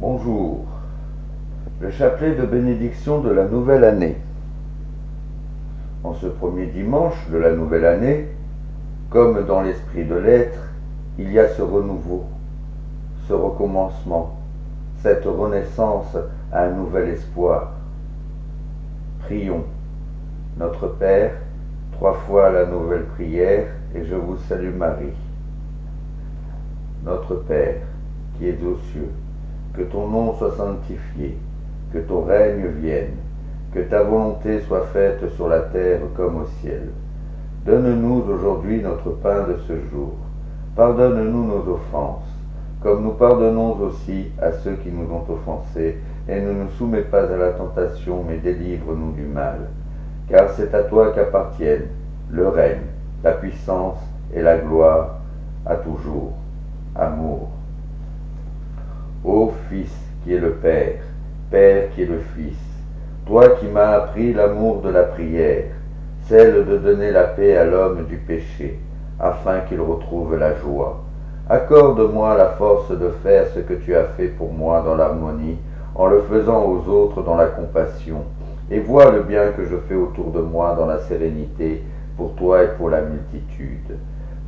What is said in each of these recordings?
Bonjour. Le chapelet de bénédiction de la nouvelle année. En ce premier dimanche de la nouvelle année, comme dans l'esprit de l'être, il y a ce renouveau, ce recommencement, cette renaissance à un nouvel espoir. Prions. Notre Père, 3 fois la nouvelle prière, et je vous salue Marie. Notre Père, qui es aux cieux, que ton nom soit sanctifié, que ton règne vienne, que ta volonté soit faite sur la terre comme au ciel. Donne-nous aujourd'hui notre pain de ce jour. Pardonne-nous nos offenses, comme nous pardonnons aussi à ceux qui nous ont offensés, et ne nous soumets pas à la tentation, mais délivre-nous du mal. Car c'est à toi qu'appartiennent le règne, la puissance et la gloire à toujours. Amour. Ô Fils qui est le Père, Père qui est le Fils, toi qui m'as appris l'amour de la prière, celle de donner la paix à l'homme du péché, afin qu'il retrouve la joie. Accorde-moi la force de faire ce que tu as fait pour moi dans l'harmonie, en le faisant aux autres dans la compassion, et vois le bien que je fais autour de moi dans la sérénité, pour toi et pour la multitude.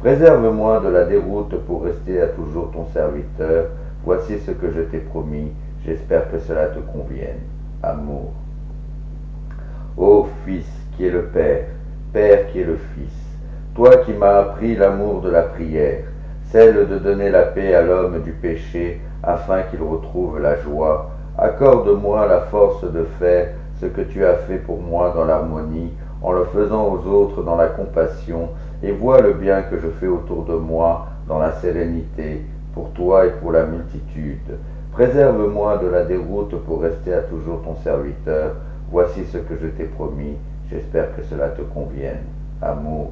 Préserve-moi de la déroute pour rester à toujours ton serviteur. Voici ce que je t'ai promis, j'espère que cela te convienne. Amour. Ô Fils qui est le Père, Père qui est le Fils, toi qui m'as appris l'amour de la prière, celle de donner la paix à l'homme du péché, afin qu'il retrouve la joie, accorde-moi la force de faire ce que tu as fait pour moi dans l'harmonie, en le faisant aux autres dans la compassion, et vois le bien que je fais autour de moi dans la sérénité, pour toi et pour la multitude. Préserve-moi de la déroute pour rester à toujours ton serviteur. Voici ce que je t'ai promis, j'espère que cela te convienne. Amour.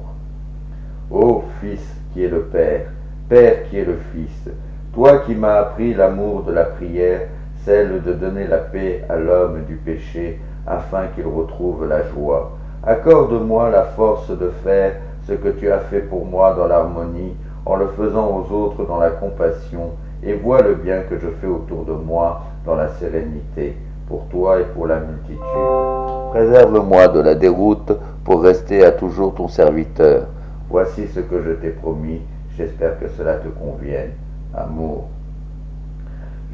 Ô Fils qui est le Père, Père qui est le Fils, toi qui m'as appris l'amour de la prière, celle de donner la paix à l'homme du péché, afin qu'il retrouve la joie. Accorde-moi la force de faire ce que tu as fait pour moi dans l'harmonie, en le faisant aux autres dans la compassion, et vois le bien que je fais autour de moi dans la sérénité, pour toi et pour la multitude. Préserve-moi de la déroute pour rester à toujours ton serviteur. Voici ce que je t'ai promis, j'espère que cela te convienne. Amour.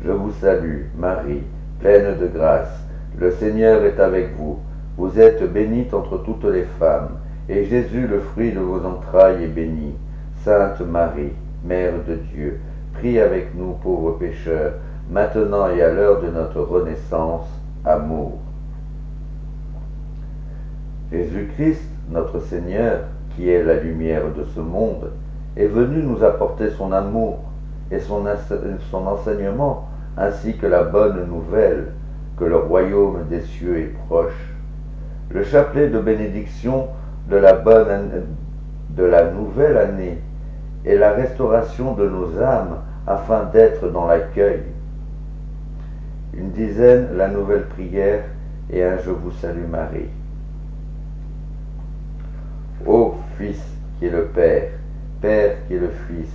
Je vous salue, Marie, pleine de grâce. Le Seigneur est avec vous. Vous êtes bénite entre toutes les femmes, et Jésus, le fruit de vos entrailles, est béni. Sainte Marie, Mère de Dieu, prie avec nous pauvres pécheurs, maintenant et à l'heure de notre renaissance. Amour. Jésus-Christ, notre Seigneur, qui est la lumière de ce monde, est venu nous apporter son amour et son enseignement, ainsi que la bonne nouvelle que le royaume des cieux est proche. Le chapelet de bénédiction de la nouvelle année est la restauration de nos âmes afin d'être dans l'accueil. Une dizaine, la nouvelle prière, et un Je vous salue Marie. Ô Fils qui est le Père, Père qui est le Fils,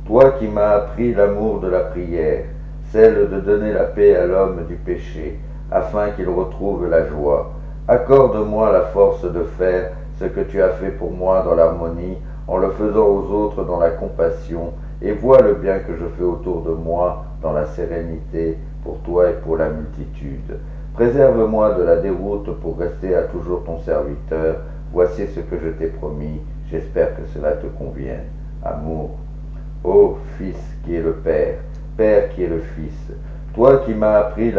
toi qui m'as appris l'amour de la prière, celle de donner la paix à l'homme du péché, afin qu'il retrouve la joie, accorde-moi la force de faire ce que tu as fait pour moi dans l'harmonie, en le faisant aux autres dans la compassion, et vois le bien que je fais autour de moi dans la sérénité, pour toi et pour la multitude. Préserve-moi de la déroute pour rester à toujours ton serviteur. Voici ce que je t'ai promis, j'espère que cela te convienne. Amour. Ô Fils qui est le Père, Père qui est le Fils, toi qui m'as appris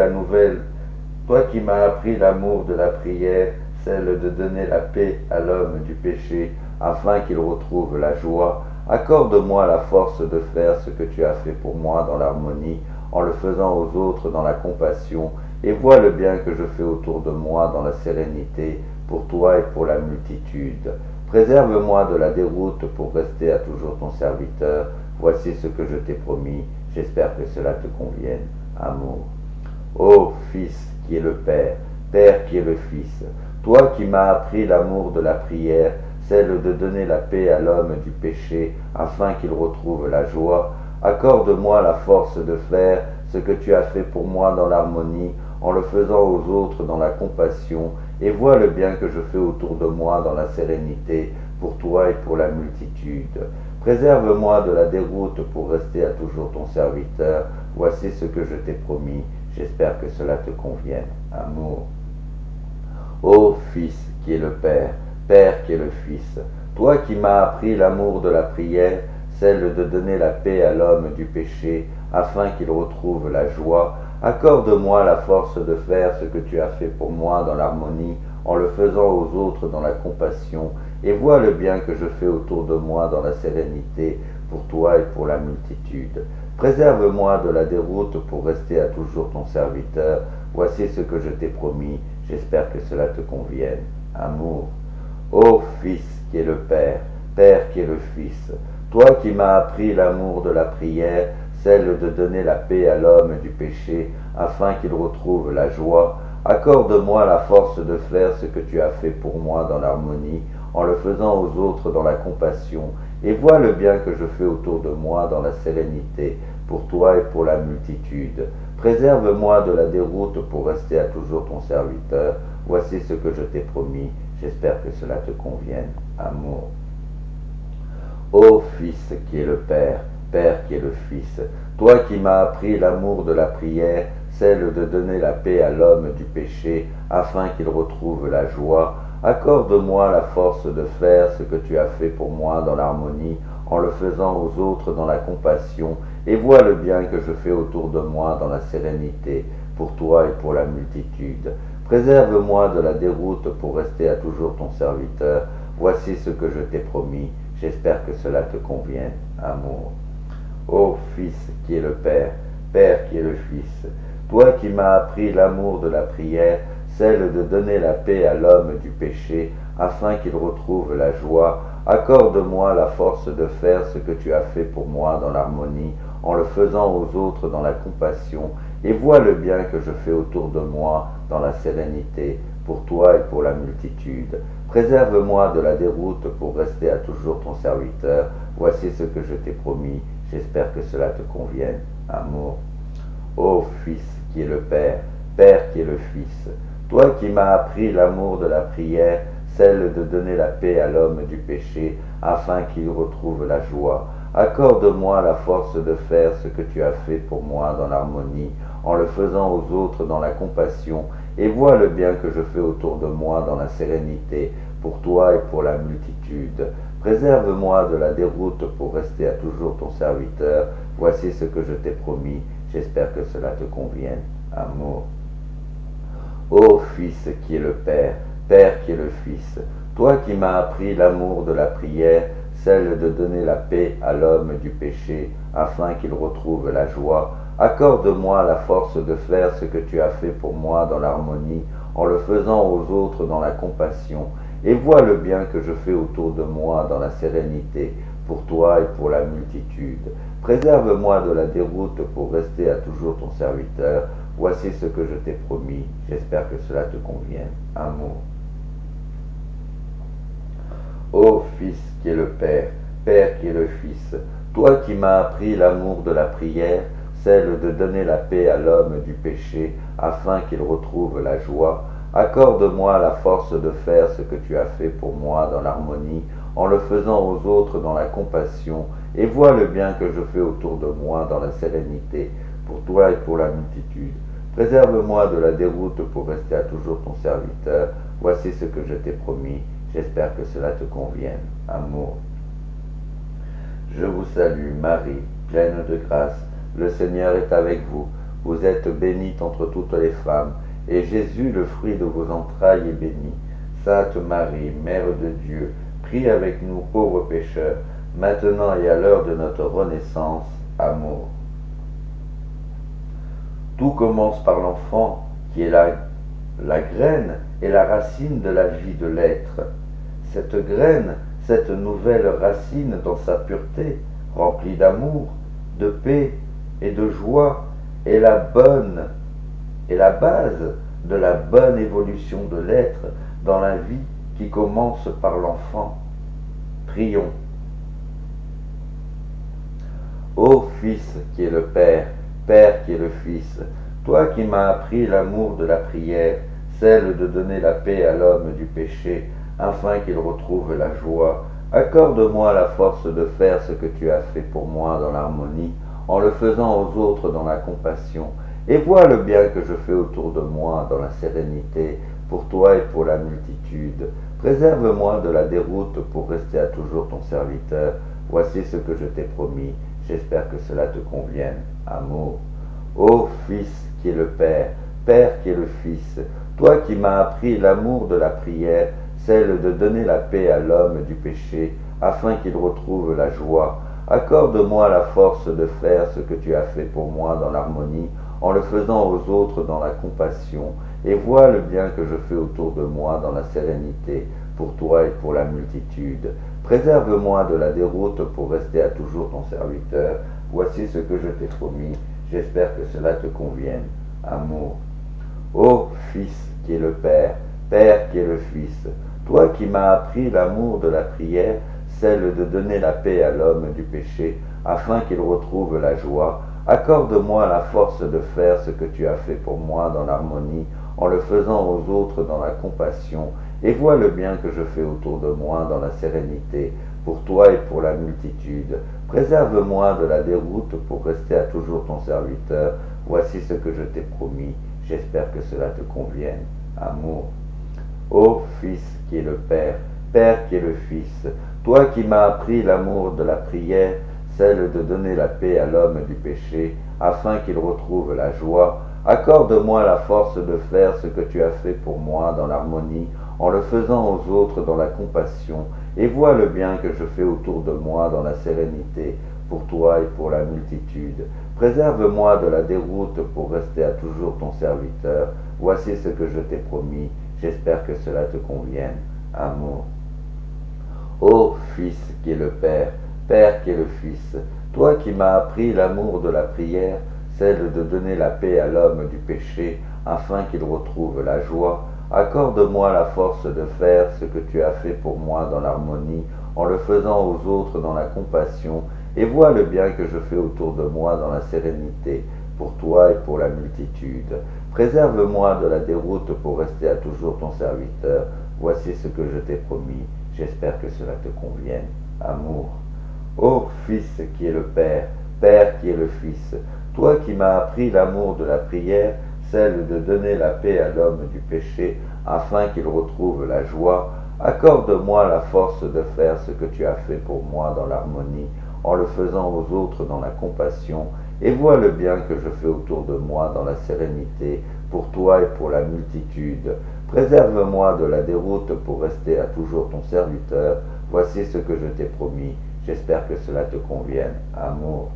toi qui m'as appris l'amour de la prière, celle de donner la paix à l'homme du péché, afin qu'il retrouve la joie, accorde-moi la force de faire ce que tu as fait pour moi dans l'harmonie, en le faisant aux autres dans la compassion, et vois le bien que je fais autour de moi dans la sérénité, pour toi et pour la multitude. Préserve-moi de la déroute pour rester à toujours ton serviteur. Voici ce que je t'ai promis, j'espère que cela te convienne. Amour. Ô Fils qui est le Père, Père qui est le Fils, toi qui m'as appris l'amour de la prière, celle de donner la paix à l'homme du péché, afin qu'il retrouve la joie, accorde-moi la force de faire ce que tu as fait pour moi dans l'harmonie, en le faisant aux autres dans la compassion, et vois le bien que je fais autour de moi dans la sérénité, pour toi et pour la multitude. Préserve-moi de la déroute pour rester à toujours ton serviteur. Voici ce que je t'ai promis. J'espère que cela te convienne. Amour. Ô Fils qui est le Père, Père qui est le Fils, toi qui m'as appris l'amour de la prière, celle de donner la paix à l'homme du péché, afin qu'il retrouve la joie, accorde-moi la force de faire ce que tu as fait pour moi dans l'harmonie, en le faisant aux autres dans la compassion, et vois le bien que je fais autour de moi dans la sérénité, pour toi et pour la multitude. Préserve-moi de la déroute pour rester à toujours ton serviteur. Voici ce que je t'ai promis. J'espère que cela te convienne. Amour. Ô Fils qui est le Père, Père qui est le Fils, toi qui m'as appris l'amour de la prière, celle de donner la paix à l'homme du péché, afin qu'il retrouve la joie, accorde-moi la force de faire ce que tu as fait pour moi dans l'harmonie, en le faisant aux autres dans la compassion, et vois le bien que je fais autour de moi dans la sérénité, pour toi et pour la multitude. Préserve-moi de la déroute pour rester à toujours ton serviteur. Voici ce que je t'ai promis. J'espère que cela te convienne. Amour. Ô Fils qui est le Père, Père qui est le Fils, toi qui m'as appris l'amour de la prière, celle de donner la paix à l'homme du péché, afin qu'il retrouve la joie, accorde-moi la force de faire ce que tu as fait pour moi dans l'harmonie, en le faisant aux autres dans la compassion, et vois le bien que je fais autour de moi dans la sérénité, pour toi et pour la multitude. Préserve-moi de la déroute pour rester à toujours ton serviteur. Voici ce que je t'ai promis. J'espère que cela te convienne. Amour. Ô Fils qui est le Père, Père qui est le Fils, toi qui m'as appris l'amour de la prière, celle de donner la paix à l'homme du péché, afin qu'il retrouve la joie, accorde-moi la force de faire ce que tu as fait pour moi dans l'harmonie, en le faisant aux autres dans la compassion, et vois le bien que je fais autour de moi dans la sérénité, pour toi et pour la multitude. Préserve-moi de la déroute pour rester à toujours ton serviteur. Voici ce que je t'ai promis. J'espère que cela te convienne. Amour. Ô Fils qui est le Père, Père qui est le Fils, toi qui m'as appris l'amour de la prière, celle de donner la paix à l'homme du péché, afin qu'il retrouve la joie, accorde-moi la force de faire ce que tu as fait pour moi dans l'harmonie, en le faisant aux autres dans la compassion, et vois le bien que je fais autour de moi dans la sérénité, pour toi et pour la multitude. Préserve-moi de la déroute pour rester à toujours ton serviteur. Voici ce que je t'ai promis. J'espère que cela te convienne. Amour. Ô Fils qui est le Père, Père qui est le Fils, toi qui m'as appris l'amour de la prière, celle de donner la paix à l'homme du péché, afin qu'il retrouve la joie, accorde-moi la force de faire ce que tu as fait pour moi dans l'harmonie, en le faisant aux autres dans la compassion, et vois le bien que je fais autour de moi dans la sérénité, pour toi et pour la multitude. Préserve-moi de la déroute pour rester à toujours ton serviteur. Voici ce que je t'ai promis. J'espère que cela te convienne. Amour. Ô Fils qui est le Père, Père qui est le Fils, toi qui m'as appris l'amour de la prière, celle de donner la paix à l'homme du péché, afin qu'il retrouve la joie, accorde-moi la force de faire ce que tu as fait pour moi dans l'harmonie, en le faisant aux autres dans la compassion, et vois le bien que je fais autour de moi dans la sérénité, pour toi et pour la multitude. Préserve-moi de la déroute pour rester à toujours ton serviteur. Voici ce que je t'ai promis. J'espère que cela te convienne. Amour. Je vous salue, Marie, pleine de grâce. Le Seigneur est avec vous. Vous êtes bénie entre toutes les femmes, et Jésus, le fruit de vos entrailles, est béni. Sainte Marie, Mère de Dieu, prie avec nous pauvres pécheurs, maintenant et à l'heure de notre renaissance. Amour. Tout commence par l'enfant, qui est la graine et la racine de la vie de l'être. Cette graine, cette nouvelle racine dans sa pureté, remplie d'amour, de paix et de joie, est la base de la bonne évolution de l'être dans la vie qui commence par l'enfant. Prions. Ô Fils qui est le Père, Père qui est le Fils, toi qui m'as appris l'amour de la prière, celle de donner la paix à l'homme du péché, afin qu'il retrouve la joie, accorde-moi la force de faire ce que tu as fait pour moi dans l'harmonie, en le faisant aux autres dans la compassion, et vois le bien que je fais autour de moi dans la sérénité, pour toi et pour la multitude. Préserve-moi de la déroute pour rester à toujours ton serviteur. Voici ce que je t'ai promis. J'espère que cela te convienne. Amour. Ô Fils qui est le Père, Père qui est le Fils, toi qui m'as appris l'amour de la prière, celle de donner la paix à l'homme du péché, afin qu'il retrouve la joie, accorde-moi la force de faire ce que tu as fait pour moi dans l'harmonie, en le faisant aux autres dans la compassion, et vois le bien que je fais autour de moi dans la sérénité, pour toi et pour la multitude. Préserve-moi de la déroute pour rester à toujours ton serviteur. Voici ce que je t'ai promis. J'espère que cela te convienne. Amour. Ô Fils qui est le Père, Père qui est le Fils, toi qui m'as appris l'amour de la prière, celle de donner la paix à l'homme du péché, afin qu'il retrouve la joie, accorde-moi la force de faire ce que tu as fait pour moi dans l'harmonie, en le faisant aux autres dans la compassion, et vois le bien que je fais autour de moi dans la sérénité, pour toi et pour la multitude. Préserve-moi de la déroute pour rester à toujours ton serviteur. Voici ce que je t'ai promis. J'espère que cela te convienne. Amour. Ô Fils qui est le Père, Père qui est le Fils, toi qui m'as appris l'amour de la prière, celle de donner la paix à l'homme du péché, afin qu'il retrouve la joie, accorde-moi la force de faire ce que tu as fait pour moi dans l'harmonie, en le faisant aux autres dans la compassion, et vois le bien que je fais autour de moi dans la sérénité, pour toi et pour la multitude. Préserve-moi de la déroute pour rester à toujours ton serviteur. Voici ce que je t'ai promis. J'espère que cela te convienne. Amour. Ô Fils qui est le Père, Père qui est le Fils, toi qui m'as appris l'amour de la prière, celle de donner la paix à l'homme du péché, afin qu'il retrouve la joie, accorde-moi la force de faire ce que tu as fait pour moi dans l'harmonie, en le faisant aux autres dans la compassion, et vois le bien que je fais autour de moi dans la sérénité, pour toi et pour la multitude. Préserve-moi de la déroute pour rester à toujours ton serviteur. Voici ce que je t'ai promis. J'espère que cela te convienne. Amour. Ô Fils qui est le Père, Père qui est le Fils, toi qui m'as appris l'amour de la prière, celle de donner la paix à l'homme du péché, afin qu'il retrouve la joie, accorde-moi la force de faire ce que tu as fait pour moi dans l'harmonie, en le faisant aux autres dans la compassion, et vois le bien que je fais autour de moi dans la sérénité, pour toi et pour la multitude. Préserve-moi de la déroute pour rester à toujours ton serviteur. Voici ce que je t'ai promis. J'espère que cela te convienne. Amour.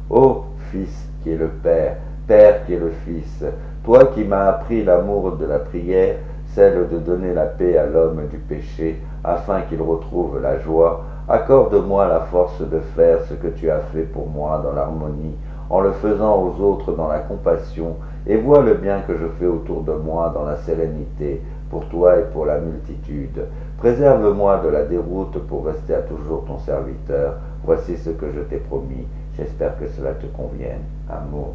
Ô Fils qui est le Père, Père qui est le Fils, toi qui m'as appris l'amour de la prière, celle de donner la paix à l'homme du péché, afin qu'il retrouve la joie, accorde-moi la force de faire ce que tu as fait pour moi dans l'harmonie, en le faisant aux autres dans la compassion, et vois le bien que je fais autour de moi dans la sérénité, pour toi et pour la multitude. Préserve-moi de la déroute pour rester à toujours ton serviteur. Voici ce que je t'ai promis. J'espère que cela te convienne. Amour.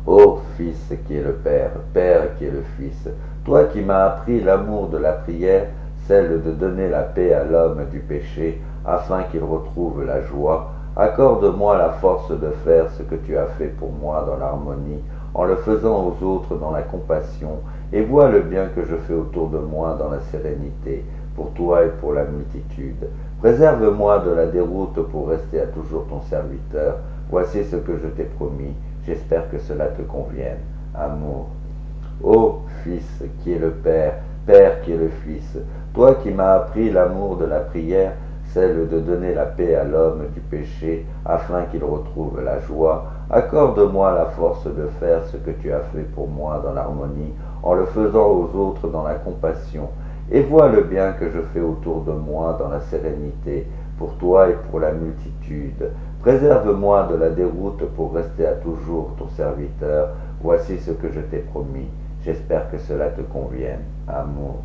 Ô Fils qui est le Père, Père qui est le Fils, toi qui m'as appris l'amour de la prière, celle de donner la paix à l'homme du péché, afin qu'il retrouve la joie, accorde-moi la force de faire ce que tu as fait pour moi dans l'harmonie, en le faisant aux autres dans la compassion, et vois le bien que je fais autour de moi dans la sérénité, pour toi et pour la multitude. Préserve-moi de la déroute pour rester à toujours ton serviteur. Voici ce que je t'ai promis. J'espère que cela te convienne. Amour. Ô Fils qui est le Père, Père qui est le Fils, toi qui m'as appris l'amour de la prière, celle de donner la paix à l'homme du péché, afin qu'il retrouve la joie, accorde-moi la force de faire ce que tu as fait pour moi dans l'harmonie, en le faisant aux autres dans la compassion, et vois le bien que je fais autour de moi dans la sérénité, pour toi et pour la multitude. Préserve-moi de la déroute pour rester à toujours ton serviteur. Voici ce que je t'ai promis. J'espère que cela te convienne. Amour.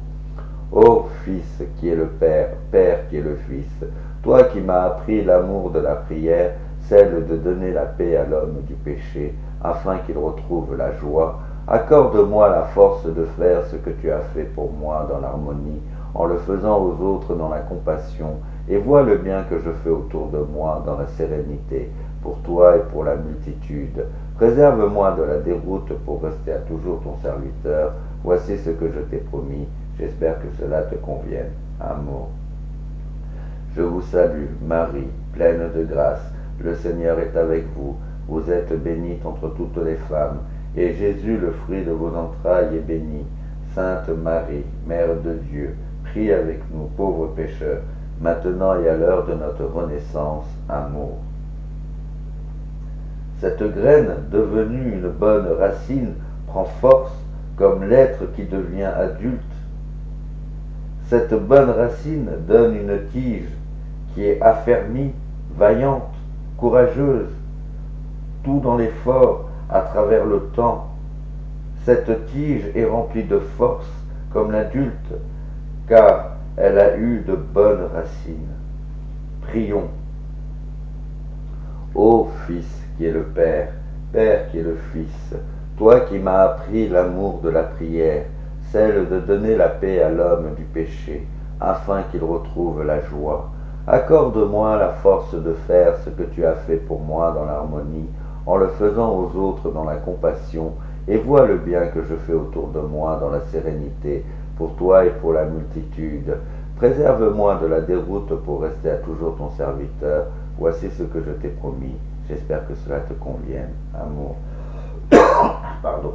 Ô Fils qui est le Père, Père qui est le Fils, toi qui m'as appris l'amour de la prière, celle de donner la paix à l'homme du péché, afin qu'il retrouve la joie. Accorde-moi la force de faire ce que tu as fait pour moi dans l'harmonie, en le faisant aux autres dans la compassion, et vois le bien que je fais autour de moi dans la sérénité, pour toi et pour la multitude. Préserve-moi de la déroute pour rester à toujours ton serviteur. Voici ce que je t'ai promis. J'espère que cela te convienne. Amour. Je vous salue, Marie, pleine de grâce. Le Seigneur est avec vous. Vous êtes bénie entre toutes les femmes, et Jésus, le fruit de vos entrailles, est béni. Sainte Marie, Mère de Dieu, prie avec nous, pauvres pécheurs, maintenant et à l'heure de notre renaissance. Amour. Cette graine, devenue une bonne racine, prend force comme l'être qui devient adulte. Cette bonne racine donne une tige qui est affermie, vaillante, courageuse, tout dans l'effort à travers le temps. Cette tige est remplie de force comme l'adulte, car elle a eu de bonnes racines. Prions. Ô Fils qui est le Père, Père qui est le Fils, toi qui m'as appris l'amour de la prière, celle de donner la paix à l'homme du péché, afin qu'il retrouve la joie. Accorde-moi la force de faire ce que tu as fait pour moi dans l'harmonie, en le faisant aux autres dans la compassion, et vois le bien que je fais autour de moi dans la sérénité, pour toi et pour la multitude. Préserve-moi de la déroute pour rester à toujours ton serviteur. Voici ce que je t'ai promis. J'espère que cela te convienne. Amour. Pardon.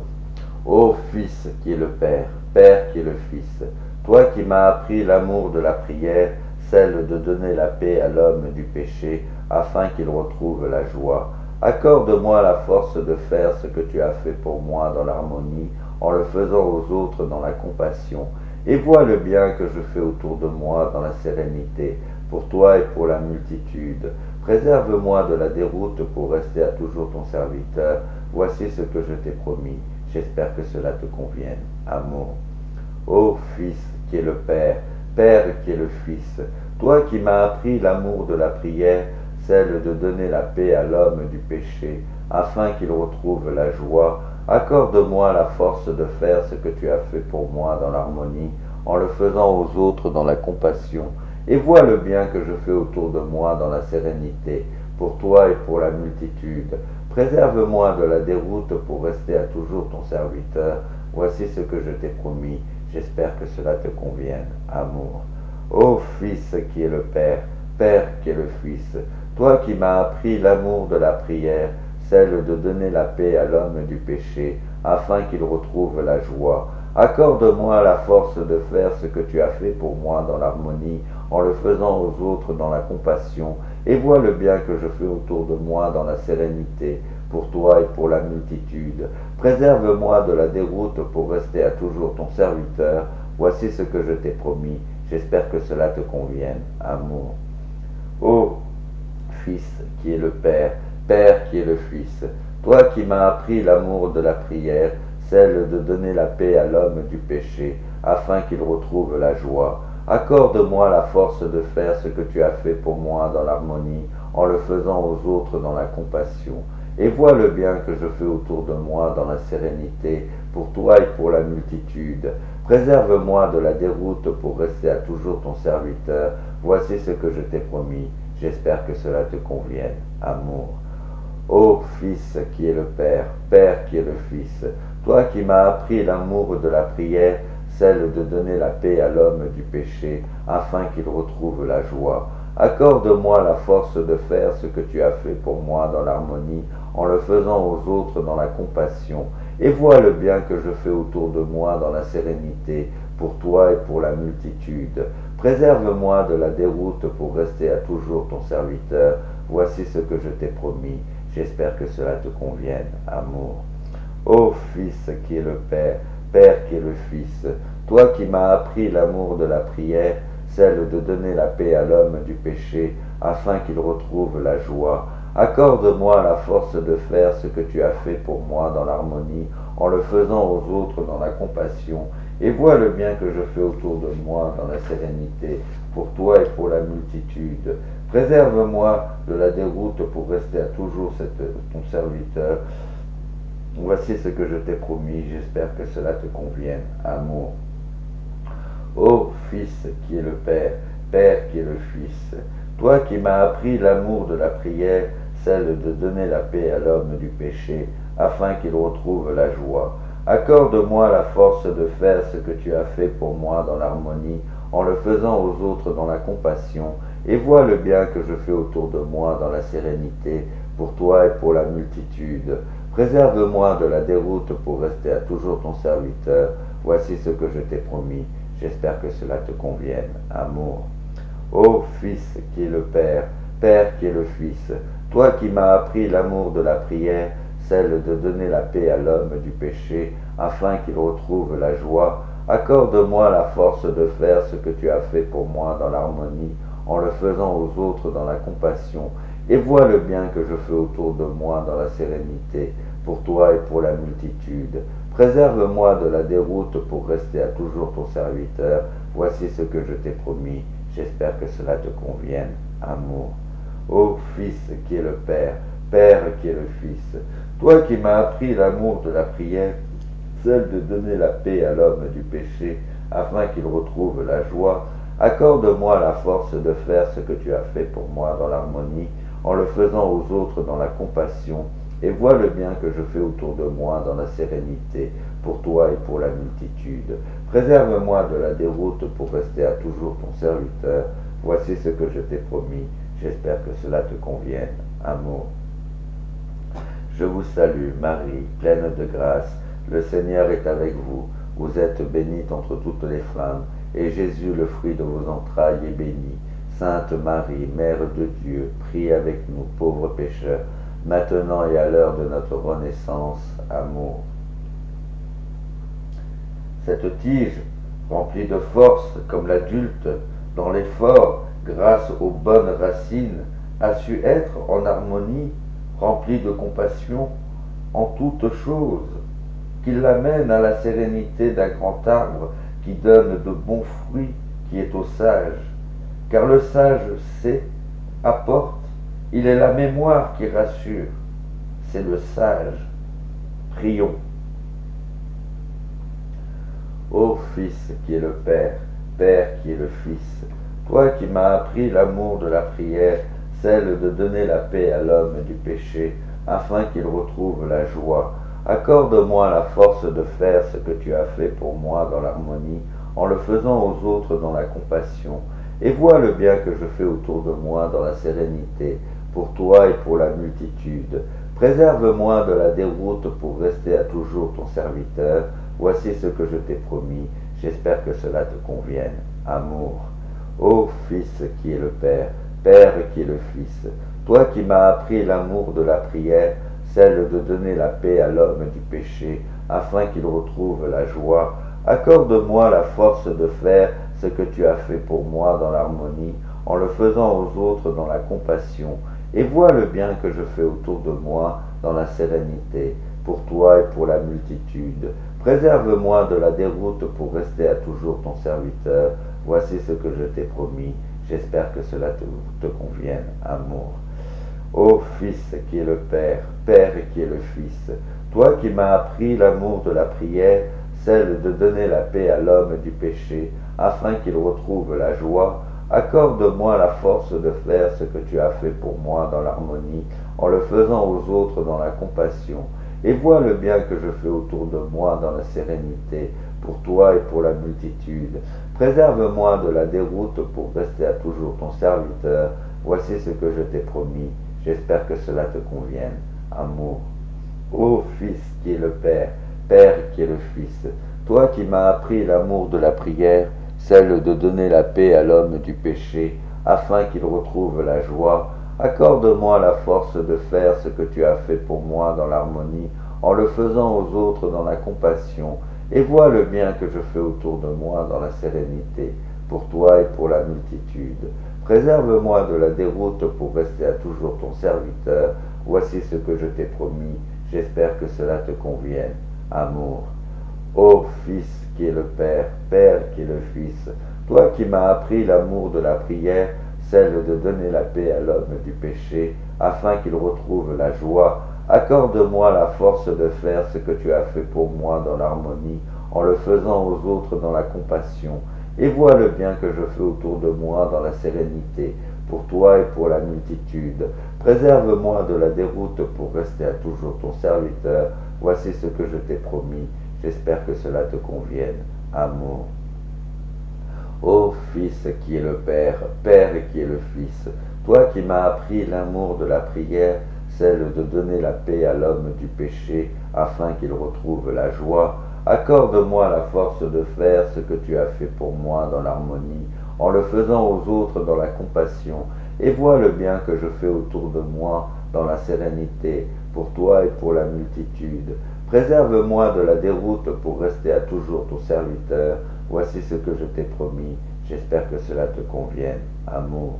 Ô Fils qui est le Père, Père qui est le Fils, toi qui m'as appris l'amour de la prière, celle de donner la paix à l'homme du péché, afin qu'il retrouve la joie. Accorde-moi la force de faire ce que tu as fait pour moi dans l'harmonie, en le faisant aux autres dans la compassion, et vois le bien que je fais autour de moi dans la sérénité, pour toi et pour la multitude. Préserve-moi de la déroute pour rester à toujours ton serviteur. Voici ce que je t'ai promis. J'espère que cela te convienne. Amour. Ô Fils qui est le Père, Père qui est le Fils, toi qui m'as appris l'amour de la prière, celle de donner la paix à l'homme du péché, afin qu'il retrouve la joie, accorde-moi la force de faire ce que tu as fait pour moi dans l'harmonie, en le faisant aux autres dans la compassion, et vois le bien que je fais autour de moi dans la sérénité, pour toi et pour la multitude. Préserve-moi de la déroute pour rester à toujours ton serviteur. Voici ce que je t'ai promis. J'espère que cela te convienne. Amour. Ô Fils qui est le Père, Père qui est le Fils, toi qui m'as appris l'amour de la prière, celle de donner la paix à l'homme du péché, afin qu'il retrouve la joie. Accorde-moi la force de faire ce que tu as fait pour moi dans l'harmonie, en le faisant aux autres dans la compassion, et vois le bien que je fais autour de moi dans la sérénité, pour toi et pour la multitude. Préserve-moi de la déroute pour rester à toujours ton serviteur. Voici ce que je t'ai promis. J'espère que cela te convienne. Amour. Ô Fils qui est le Père, Père qui est le Fils, toi qui m'as appris l'amour de la prière, celle de donner la paix à l'homme du péché, afin qu'il retrouve la joie. Accorde-moi la force de faire ce que tu as fait pour moi dans l'harmonie, en le faisant aux autres dans la compassion, et vois le bien que je fais autour de moi dans la sérénité, pour toi et pour la multitude. Préserve-moi de la déroute pour rester à toujours ton serviteur. Voici ce que je t'ai promis. J'espère que cela te convienne. Amour. Ô Fils qui est le Père, Père qui est le Fils, toi qui m'as appris l'amour de la prière, celle de donner la paix à l'homme du péché, afin qu'il retrouve la joie. Accorde-moi la force de faire ce que tu as fait pour moi dans l'harmonie, en le faisant aux autres dans la compassion, et vois le bien que je fais autour de moi dans la sérénité, pour toi et pour la multitude. Préserve-moi de la déroute pour rester à toujours ton serviteur. Voici ce que je t'ai promis. J'espère que cela te convienne. Amour. Ô Fils qui est le Père, Père qui est le Fils, toi qui m'as appris l'amour de la prière, celle de donner la paix à l'homme du péché, afin qu'il retrouve la joie, accorde-moi la force de faire ce que tu as fait pour moi dans l'harmonie, en le faisant aux autres dans la compassion, et vois le bien que je fais autour de moi dans la sérénité, pour toi et pour la multitude. Préserve-moi de la déroute pour rester à toujours ton serviteur. Voici ce que je t'ai promis, j'espère que cela te convienne. Amour. Ô Fils qui est le Père, Père qui est le Fils, toi qui m'as appris l'amour de la prière, celle de donner la paix à l'homme du péché, afin qu'il retrouve la joie, accorde-moi la force de faire ce que tu as fait pour moi dans l'harmonie, en le faisant aux autres dans la compassion, et vois le bien que je fais autour de moi dans la sérénité, pour toi et pour la multitude. Préserve-moi de la déroute pour rester à toujours ton serviteur. Voici ce que je t'ai promis. J'espère que cela te convienne. Amour. Ô Fils qui est le Père, Père qui est le Fils, toi qui m'as appris l'amour de la prière, celle de donner la paix à l'homme du péché, afin qu'il retrouve la joie, accorde-moi la force de faire ce que tu as fait pour moi dans l'harmonie, en le faisant aux autres dans la compassion, et vois le bien que je fais autour de moi dans la sérénité, pour toi et pour la multitude. Préserve-moi de la déroute pour rester à toujours ton serviteur. Voici ce que je t'ai promis. J'espère que cela te convienne. Amour. Ô Fils qui est le Père, Père qui est le Fils, toi qui m'as appris l'amour de la prière, celle de donner la paix à l'homme du péché, afin qu'il retrouve la joie, accorde-moi la force de faire ce que tu as fait pour moi dans l'harmonie, en le faisant aux autres dans la compassion, et vois le bien que je fais autour de moi dans la sérénité, pour toi et pour la multitude. Préserve-moi de la déroute pour rester à toujours ton serviteur. Voici ce que je t'ai promis. J'espère que cela te convienne. Amour. Je vous salue, Marie, pleine de grâce. Le Seigneur est avec vous. Vous êtes bénite entre toutes les femmes, et Jésus, le fruit de vos entrailles, est béni. Sainte Marie, Mère de Dieu, prie avec nous, pauvres pécheurs, maintenant et à l'heure de notre renaissance. Amour. Cette tige, remplie de force comme l'adulte, dans l'effort, grâce aux bonnes racines, a su être en harmonie, remplie de compassion en toutes choses, qui l'amène à la sérénité d'un grand arbre qui donne de bons fruits, qui est au sage. Car le sage sait, apporte, il est la mémoire qui rassure. C'est le sage. Prions. Ô Fils qui est le Père, Père qui est le Fils, toi qui m'as appris l'amour de la prière, celle de donner la paix à l'homme du péché, afin qu'il retrouve la joie, accorde-moi la force de faire ce que tu as fait pour moi dans l'harmonie, en le faisant aux autres dans la compassion, et vois le bien que je fais autour de moi dans la sérénité, pour toi et pour la multitude. Préserve-moi de la déroute pour rester à toujours ton serviteur. Voici ce que je t'ai promis. J'espère que cela te convienne. Amour. Ô Fils qui est le Père, Père qui est le Fils, toi qui m'as appris l'amour de la prière, celle de donner la paix à l'homme du péché, afin qu'il retrouve la joie, accorde-moi la force de faire ce que tu as fait pour moi dans l'harmonie, en le faisant aux autres dans la compassion, et vois le bien que je fais autour de moi dans la sérénité, pour toi et pour la multitude. Préserve-moi de la déroute pour rester à toujours ton serviteur. Voici ce que je t'ai promis. J'espère que cela te convienne. Amour. Ô Fils qui est le Père, Père qui est le Fils, toi qui m'as appris l'amour de la prière, celle de donner la paix à l'homme du péché, afin qu'il retrouve la joie, accorde-moi la force de faire ce que tu as fait pour moi dans l'harmonie, en le faisant aux autres dans la compassion, et vois le bien que je fais autour de moi dans la sérénité, pour toi et pour la multitude. Préserve-moi de la déroute pour rester à toujours ton serviteur. Voici ce que je t'ai promis. J'espère que cela te convienne. Amour. Ô Fils qui est le Père, Père qui est le Fils, toi qui m'as appris l'amour de la prière, celle de donner la paix à l'homme du péché, afin qu'il retrouve la joie, accorde-moi la force de faire ce que tu as fait pour moi dans l'harmonie, en le faisant aux autres dans la compassion, et vois le bien que je fais autour de moi dans la sérénité, pour toi et pour la multitude. Préserve-moi de la déroute pour rester à toujours ton serviteur. Voici ce que je t'ai promis. J'espère que cela te convienne. Amour. Ô Fils qui est le Père, Père qui est le Fils, toi qui m'as appris l'amour de la prière, celle de donner la paix à l'homme du péché, afin qu'il retrouve la joie. Accorde-moi la force de faire ce que tu as fait pour moi dans l'harmonie, en le faisant aux autres dans la compassion, et vois le bien que je fais autour de moi dans la sérénité, pour toi et pour la multitude. Préserve-moi de la déroute pour rester à toujours ton serviteur. Voici ce que je t'ai promis. J'espère que cela te convienne. Amour. Ô Fils qui est le Père, Père qui est le Fils, toi qui m'as appris l'amour de la prière, celle de donner la paix à l'homme du péché, afin qu'il retrouve la joie, accorde-moi la force de faire ce que tu as fait pour moi dans l'harmonie, en le faisant aux autres dans la compassion, et vois le bien que je fais autour de moi dans la sérénité, pour toi et pour la multitude. Préserve-moi de la déroute pour rester à toujours ton serviteur. Voici ce que je t'ai promis. J'espère que cela te convienne. Amour.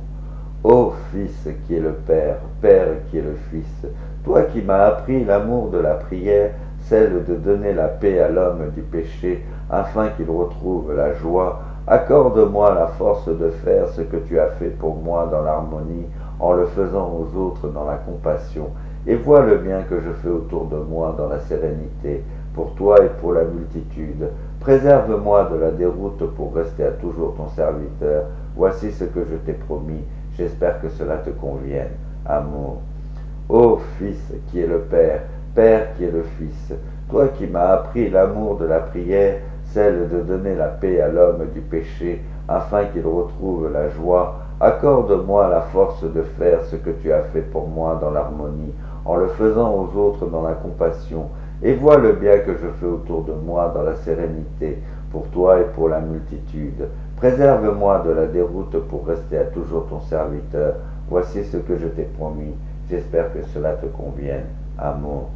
Ô Fils qui est le Père, Père qui est le Fils, toi qui m'as appris l'amour de la prière, celle de donner la paix à l'homme du péché, afin qu'il retrouve la joie, accorde-moi la force de faire ce que tu as fait pour moi dans l'harmonie, en le faisant aux autres dans la compassion, et vois le bien que je fais autour de moi dans la sérénité, pour toi et pour la multitude. Préserve-moi de la déroute pour rester à toujours ton serviteur. Voici ce que je t'ai promis. J'espère que cela te convienne. Amour. Ô Fils qui est le Père, Père qui est le Fils, toi qui m'as appris l'amour de la prière, celle de donner la paix à l'homme du péché, afin qu'il retrouve la joie, accorde-moi la force de faire ce que tu as fait pour moi dans l'harmonie, en le faisant aux autres dans la compassion, et vois le bien que je fais autour de moi dans la sérénité, pour toi et pour la multitude. Préserve-moi de la déroute pour rester à toujours ton serviteur. Voici ce que je t'ai promis. J'espère que cela te convienne. Amour.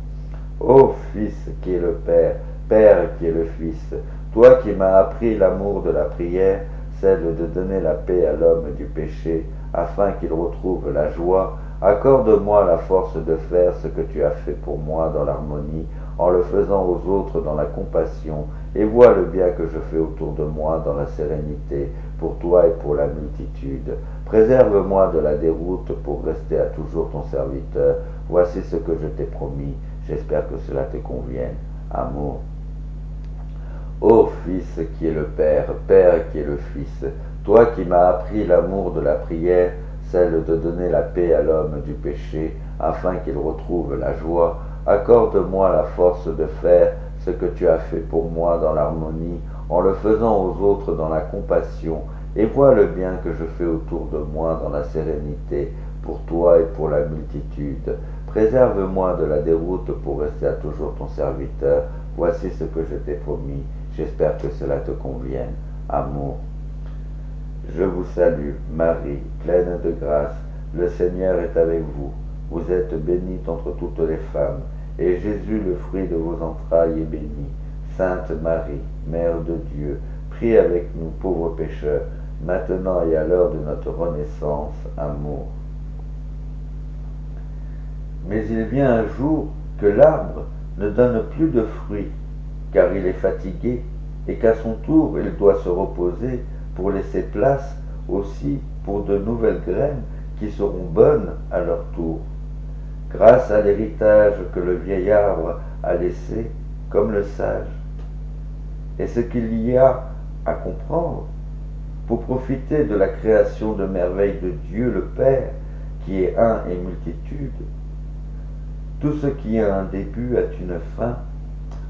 Ô Fils qui est le Père, Père qui est le Fils, toi qui m'as appris l'amour de la prière, celle de donner la paix à l'homme du péché, afin qu'il retrouve la joie, accorde-moi la force de faire ce que tu as fait pour moi dans l'harmonie, en le faisant aux autres dans la compassion, et vois le bien que je fais autour de moi dans la sérénité, pour toi et pour la multitude. Préserve-moi de la déroute pour rester à toujours ton serviteur. Voici ce que je t'ai promis. J'espère que cela te convienne. Amour. Ô Fils qui est le Père, Père qui est le Fils, toi qui m'as appris l'amour de la prière, celle de donner la paix à l'homme du péché, afin qu'il retrouve la joie, accorde-moi la force de faire ce que tu as fait pour moi dans l'harmonie, en le faisant aux autres dans la compassion, et vois le bien que je fais autour de moi dans la sérénité, pour toi et pour la multitude. Préserve-moi de la déroute pour rester à toujours ton serviteur. Voici ce que je t'ai promis. J'espère que cela te convienne. Amour. Je vous salue, Marie, pleine de grâce. Le Seigneur est avec vous. Vous êtes bénie entre toutes les femmes, et Jésus, le fruit de vos entrailles, est béni. Sainte Marie, Mère de Dieu, prie avec nous pauvres pécheurs, maintenant et à l'heure de notre renaissance. Amour. Mais il vient un jour que l'arbre ne donne plus de fruits, car il est fatigué, et qu'à son tour il doit se reposer pour laisser place aussi pour de nouvelles graines qui seront bonnes à leur tour. Grâce à l'héritage que le vieil arbre a laissé, comme le sage. Et ce qu'il y a à comprendre pour profiter de la création de merveilles de Dieu le Père, qui est un et multitude. Tout ce qui a un début a une fin,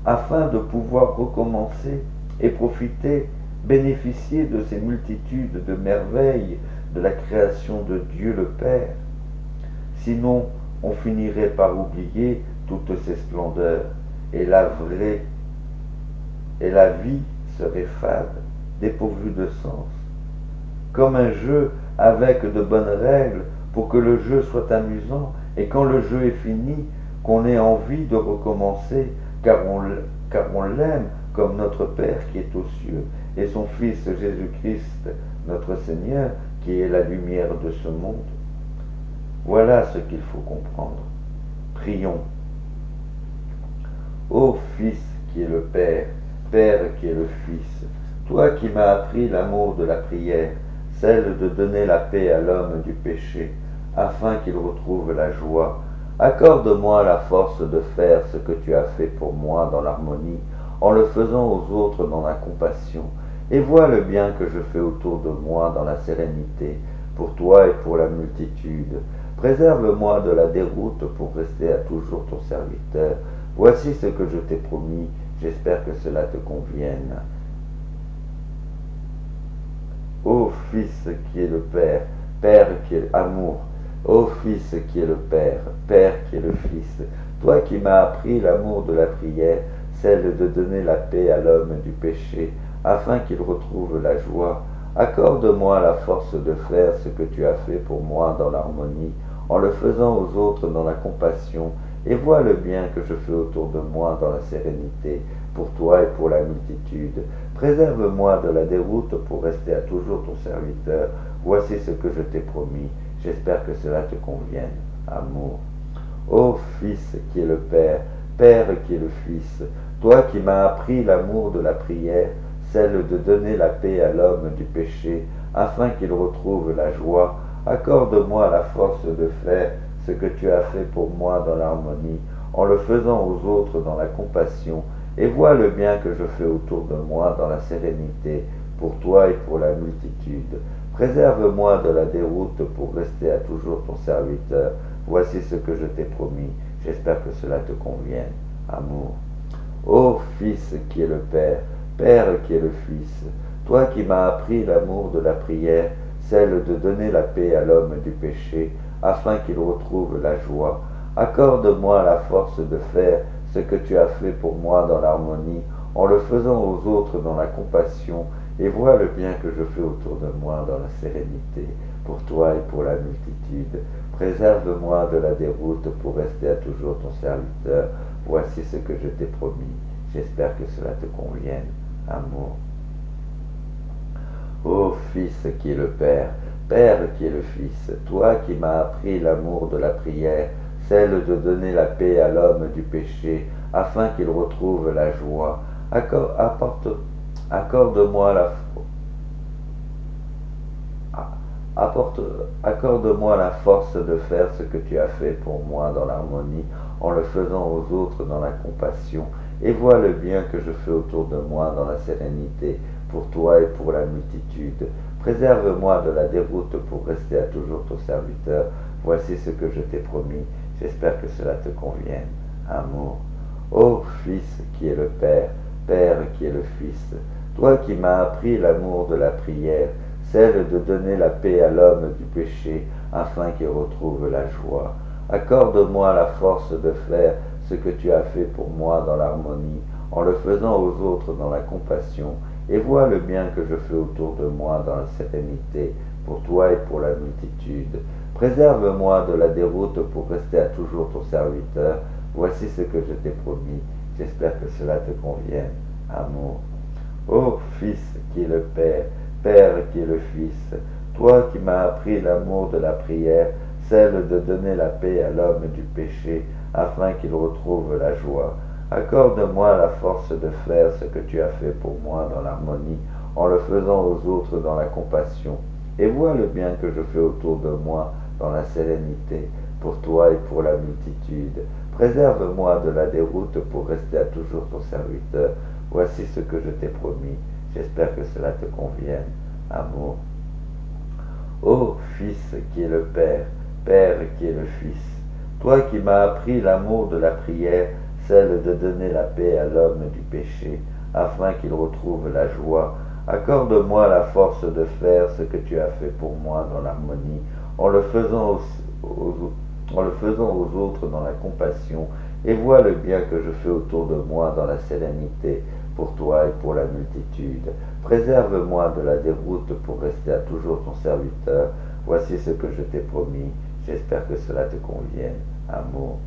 afin de pouvoir recommencer et profiter, bénéficier de ces multitudes de merveilles de la création de Dieu le Père. Sinon, on finirait par oublier toutes ces splendeurs, et la vie serait fade, dépourvue de sens. Comme un jeu avec de bonnes règles pour que le jeu soit amusant, et quand le jeu est fini, qu'on ait envie de recommencer, car on l'aime comme notre Père qui est aux cieux, et son Fils Jésus-Christ, notre Seigneur, qui est la lumière de ce monde. Voilà ce qu'il faut comprendre. Prions. Ô Fils qui est le Père, Père qui est le Fils, toi qui m'as appris l'amour de la prière, celle de donner la paix à l'homme du péché, afin qu'il retrouve la joie. Accorde-moi la force de faire ce que tu as fait pour moi dans l'harmonie, en le faisant aux autres dans la compassion, et vois le bien que je fais autour de moi dans la sérénité, pour toi et pour la multitude. Préserve-moi de la déroute pour rester à toujours ton serviteur. Voici ce que je t'ai promis, j'espère que cela te convienne. Ô Fils qui est le Père, Père qui est amour, ô Fils qui est le Père, Père qui est le Fils, toi qui m'as appris l'amour de la prière, celle de donner la paix à l'homme du péché, afin qu'il retrouve la joie, accorde-moi la force de faire ce que tu as fait pour moi dans l'harmonie, en le faisant aux autres dans la compassion, et vois le bien que je fais autour de moi dans la sérénité, pour toi et pour la multitude. Préserve-moi de la déroute pour rester à toujours ton serviteur. Voici ce que je t'ai promis. J'espère que cela te convienne. Amour. Ô Fils qui est le Père, Père qui est le Fils, toi qui m'as appris l'amour de la prière, celle de donner la paix à l'homme du péché, afin qu'il retrouve la joie, accorde-moi la force de faire ce que tu as fait pour moi dans l'harmonie, en le faisant aux autres dans la compassion, et vois le bien que je fais autour de moi dans la sérénité, pour toi et pour la multitude. Préserve-moi de la déroute pour rester à toujours ton serviteur. Voici ce que je t'ai promis. J'espère que cela te convienne. Amour. Ô Fils qui est le Père, Père qui est le Fils, toi qui m'as appris l'amour de la prière, celle de donner la paix à l'homme du péché, afin qu'il retrouve la joie, accorde-moi la force de faire ce que tu as fait pour moi dans l'harmonie, en le faisant aux autres dans la compassion, et vois le bien que je fais autour de moi dans la sérénité, pour toi et pour la multitude. Préserve-moi de la déroute pour rester à toujours ton serviteur. Voici ce que je t'ai promis. J'espère que cela te convienne. Amour. Ô Fils qui est le Père, Père qui est le Fils, toi qui m'as appris l'amour de la prière, celle de donner la paix à l'homme du péché, afin qu'il retrouve la joie, accorde-moi accorde-moi la force de faire ce que tu as fait pour moi dans l'harmonie, en le faisant aux autres dans la compassion, et vois le bien que je fais autour de moi dans la sérénité, pour toi et pour la multitude. Préserve-moi de la déroute pour rester à toujours ton serviteur. Voici ce que je t'ai promis. J'espère que cela te convienne. Amour. Ô Fils qui est le Père, Père qui est le Fils, toi qui m'as appris l'amour de la prière, celle de donner la paix à l'homme du péché, afin qu'il retrouve la joie. Accorde-moi la force de faire ce que tu as fait pour moi dans l'harmonie, en le faisant aux autres dans la compassion, et vois le bien que je fais autour de moi dans la sérénité, pour toi et pour la multitude. Préserve-moi de la déroute pour rester à toujours ton serviteur. Voici ce que je t'ai promis. J'espère que cela te convienne. Amour. Ô Fils qui est le Père, Père qui est le Fils, toi qui m'as appris l'amour de la prière, celle de donner la paix à l'homme du péché, afin qu'il retrouve la joie. Accorde-moi la force de faire ce que tu as fait pour moi dans l'harmonie, en le faisant aux autres dans la compassion, et vois le bien que je fais autour de moi dans la sérénité, pour toi et pour la multitude. Préserve-moi de la déroute pour rester à toujours ton serviteur. Voici ce que je t'ai promis. J'espère que cela te convienne. Amour. Ô Fils qui est le Père, Père qui est le Fils, toi qui m'as appris l'amour de la prière, celle de donner la paix à l'homme du péché, afin qu'il retrouve la joie, accorde-moi la force de faire ce que tu as fait pour moi dans l'harmonie, en le faisant aux autres dans la compassion, et vois le bien que je fais autour de moi dans la sérénité, pour toi et pour la multitude. Préserve-moi de la déroute pour rester à toujours ton serviteur. Voici ce que je t'ai promis. J'espère que cela te convienne. Amour.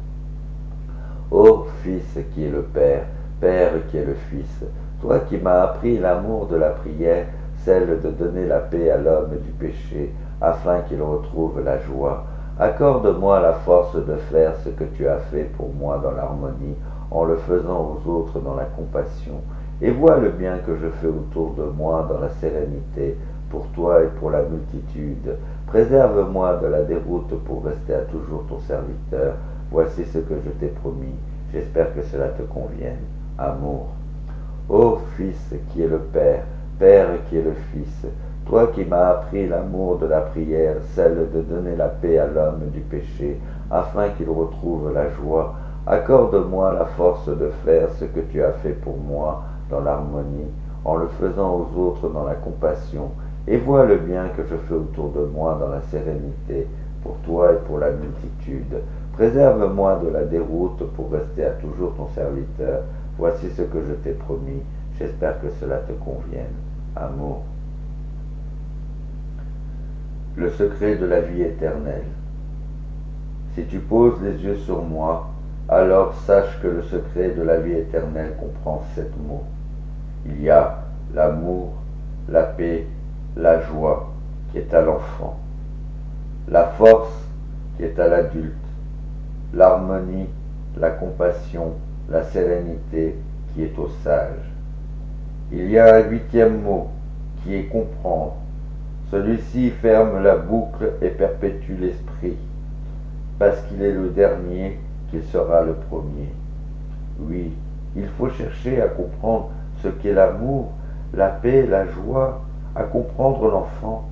Ô Fils qui est le Père, Père qui est le Fils, toi qui m'as appris l'amour de la prière, celle de donner la paix à l'homme du péché, afin qu'il retrouve la joie, accorde-moi la force de faire ce que tu as fait pour moi dans l'harmonie, en le faisant aux autres dans la compassion, et vois le bien que je fais autour de moi dans la sérénité, pour toi et pour la multitude. Préserve-moi de la déroute pour rester à toujours ton serviteur. Voici ce que je t'ai promis. J'espère que cela te convienne. Amour. Ô Fils qui est le Père, Père qui est le Fils, toi qui m'as appris l'amour de la prière, celle de donner la paix à l'homme du péché, afin qu'il retrouve la joie, accorde-moi la force de faire ce que tu as fait pour moi dans l'harmonie, en le faisant aux autres dans la compassion, et vois le bien que je fais autour de moi dans la sérénité, pour toi et pour la multitude. Préserve-moi de la déroute pour rester à toujours ton serviteur. Voici ce que je t'ai promis. J'espère que cela te convienne. Amour. Le secret de la vie éternelle. Si tu poses les yeux sur moi, alors sache que le secret de la vie éternelle comprend 7 mots. Il y a l'amour, la paix, la joie qui est à l'enfant, la force qui est à l'adulte, l'harmonie, la compassion, la sérénité qui est au sage. Il y a un 8e mot qui est comprendre. Celui-ci ferme la boucle et perpétue l'esprit, parce qu'il est le dernier qu'il sera le premier. Oui, il faut chercher à comprendre ce qu'est l'amour, la paix, la joie, à comprendre l'enfant.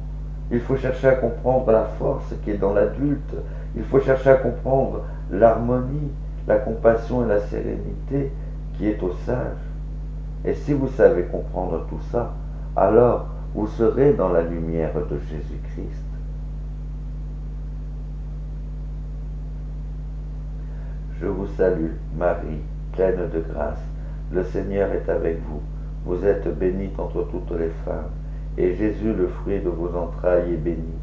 Il faut chercher à comprendre la force qui est dans l'adulte. Il faut chercher à comprendre l'harmonie, la compassion et la sérénité qui est au sage. Et si vous savez comprendre tout ça, alors vous serez dans la lumière de Jésus-Christ. Je vous salue, Marie, pleine de grâce. Le Seigneur est avec vous. Vous êtes bénie entre toutes les femmes, et Jésus, le fruit de vos entrailles, est béni.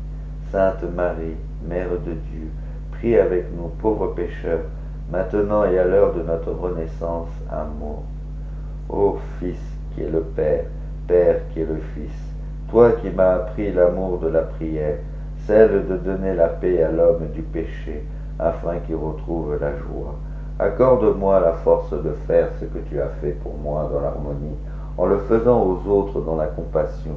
Sainte Marie, Mère de Dieu, prie avec nous pauvres pécheurs, maintenant et à l'heure de notre renaissance. Amour. Ô Fils qui est le Père, Père qui est le Fils, toi qui m'as appris l'amour de la prière, celle de donner la paix à l'homme du péché, afin qu'il retrouve la joie. Accorde-moi la force de faire ce que tu as fait pour moi dans l'harmonie, en le faisant aux autres dans la compassion,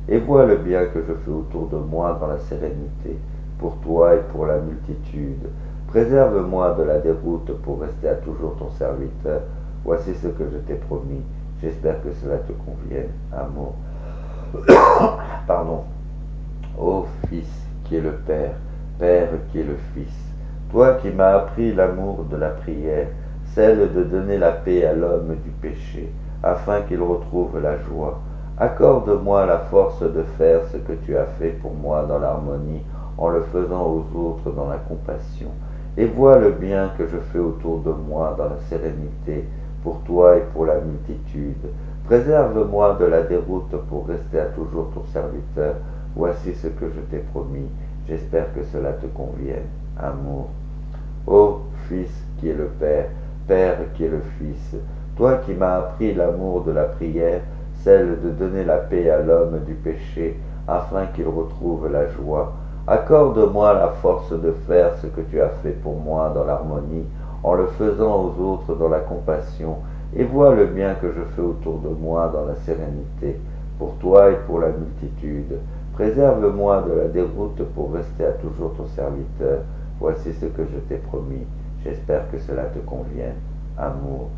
et vois le bien que je fais autour de moi dans la sérénité, pour toi et pour la multitude. Préserve-moi de la déroute pour rester à toujours ton serviteur. Voici ce que je t'ai promis. J'espère que cela te convienne. Amour. Pardon. Ô Fils qui est le Père, Père qui est le Fils, toi qui m'as appris l'amour de la prière, celle de donner la paix à l'homme du péché, afin qu'il retrouve la joie, accorde-moi la force de faire ce que tu as fait pour moi dans l'harmonie, en le faisant aux autres dans la compassion, et vois le bien que je fais autour de moi dans la sérénité, pour toi et pour la multitude. Préserve-moi de la déroute pour rester à toujours ton serviteur. Voici ce que je t'ai promis. J'espère que cela te convienne. Amour. Ô Fils qui est le Père, Père qui est le Fils, toi qui m'as appris l'amour de la prière, celle de donner la paix à l'homme du péché, afin qu'il retrouve la joie, accorde-moi la force de faire ce que tu as fait pour moi dans l'harmonie, en le faisant aux autres dans la compassion, et vois le bien que je fais autour de moi dans la sérénité, pour toi et pour la multitude. Préserve-moi de la déroute pour rester à toujours ton serviteur. Voici ce que je t'ai promis. J'espère que cela te convienne. Amour.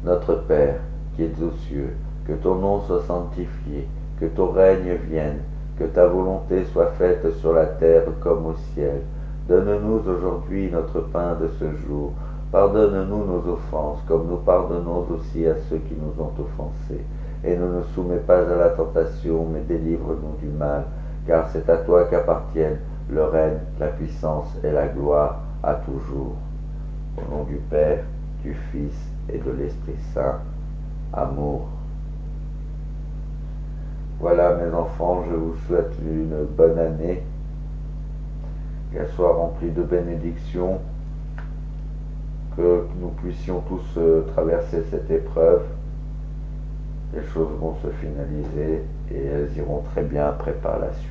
Notre Père, qui es aux cieux, que ton nom soit sanctifié, que ton règne vienne, que ta volonté soit faite sur la terre comme au ciel. Donne-nous aujourd'hui notre pain de ce jour. Pardonne-nous nos offenses, comme nous pardonnons aussi à ceux qui nous ont offensés. Et ne nous soumets pas à la tentation, mais délivre-nous du mal, car c'est à toi qu'appartiennent le règne, la puissance et la gloire à toujours. Au nom du Père, du Fils et de l'Esprit Saint. Amour. Voilà mes enfants, je vous souhaite une bonne année, qu'elle soit remplie de bénédictions, que nous puissions tous traverser cette épreuve. Les choses vont se finaliser et elles iront très bien après par la suite.